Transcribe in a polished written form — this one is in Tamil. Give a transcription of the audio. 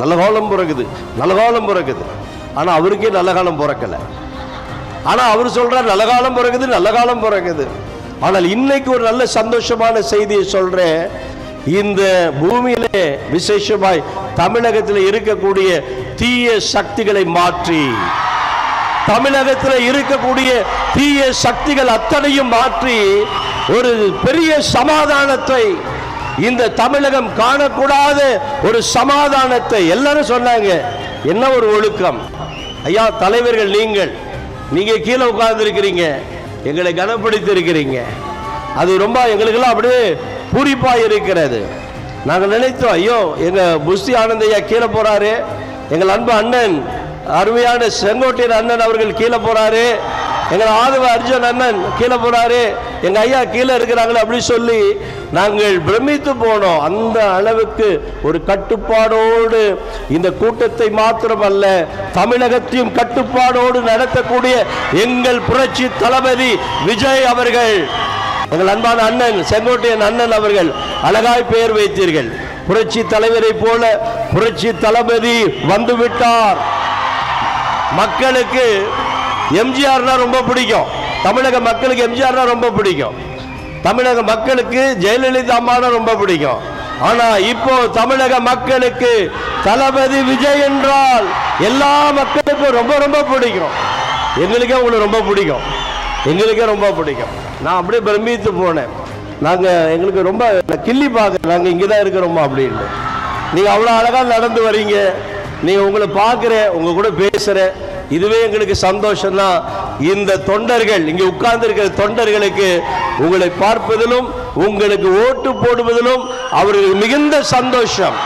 நல்ல காலம் பிறகுது, நல்ல காலம் பிறகுது. ஆனா அவருக்கே நல்ல காலம் பிறக்கல. ஆனா அவர் சொல்றார் நல்ல காலம் பிறகுது, நல்ல காலம் பிறகுது. ஆனால் இன்னைக்கு ஒரு நல்ல சந்தோஷமான செய்தியை சொல்றேன். இந்த பூமியிலே விசேஷமாய் தமிழகத்தில் இருக்கக்கூடிய தீய சக்திகளை மாற்றி, தமிழகத்தில் இருக்கக்கூடிய தீய சக்திகள் அத்தனையும் மாற்றி ஒரு பெரிய சமாதானத்தை, இந்த தமிழகம் காணக்கூடாத ஒரு சமாதானத்தை எல்லாரும் சொன்னாங்க. என்ன ஒரு ஒழுக்கம் ஐயா! தலைவர்கள் நீங்க கீழே உட்கார்ந்து இருக்கிறீங்க, எங்களை கனப்படுத்தி இருக்கிறீங்க. அது ரொம்ப எங்களுக்கெல்லாம் அப்படியே பூரிப்பா இருக்கிறது. நாங்கள் நினைத்தோம், ஐயோ எங்க புஸ்தி ஆனந்தையா கீழே போறாரு, எங்கள் அன்பு அண்ணன் அருமையான செங்கோட்டையன் அண்ணன் அவர்கள் கீழே போறாரு, எங்கள் ஆதவ அர்ஜுன் அண்ணன் கீழே போறாரு, எங்க ஐயா கீழே இருக்கிறாங்களே அப்படி சொல்லி நாங்கள் பிரமித்து போனோம். அந்த அளவுக்கு ஒரு கட்டுப்பாடோடு இந்த கூட்டத்தை மாத்திரமல்ல, தமிழகத்தையும் கட்டுப்பாடோடு நடத்தக்கூடிய எங்கள் புரட்சி தளபதி விஜய் அவர்கள், எங்கள் அன்பான அண்ணன் செங்கோட்டையன் அண்ணன் அவர்கள் அழகாய் பெயர் வைத்தீர்கள். புரட்சி தலைவரை போல புரட்சி தளபதி வந்துவிட்டார். மக்களுக்கு எம்ஜிஆர்னா ரொம்ப பிடிக்கும், தமிழக மக்களுக்கு எம்ஜிஆர்னா ரொம்ப பிடிக்கும், தமிழக மக்களுக்கு ஜெயலலிதா அம்மானா ரொம்ப பிடிக்கும். ஆனா இப்போ தமிழக மக்களுக்கு தளபதி விஜய் என்றால் எல்லா மக்களுக்கும் ரொம்ப ரொம்ப பிடிக்கும். எங்களுக்கே உங்களுக்கு ரொம்ப பிடிக்கும், எங்களுக்கே ரொம்ப பிடிக்கும். நான் அப்படியே பிரமித்து போனேன். எங்களுக்கு ரொம்ப கிள்ளி பார்க்க, நாங்கள் இங்கே தான் இருக்கிறோமா அப்படின்னு. நீங்கள் அவ்வளோ அழகாக நடந்து வரீங்க, நீங்கள் உங்களை பார்க்குறேன், உங்கள் கூட பேசுகிறேன், இதுவே எங்களுக்கு சந்தோஷம் தான். இந்த தொண்டர்கள், இங்கே உட்கார்ந்து இருக்கிற தொண்டர்களுக்கு உங்களை பார்ப்பதிலும் உங்களுக்கு ஓட்டு போடுவதிலும் அவர்களுக்கு மிகுந்த சந்தோஷம்.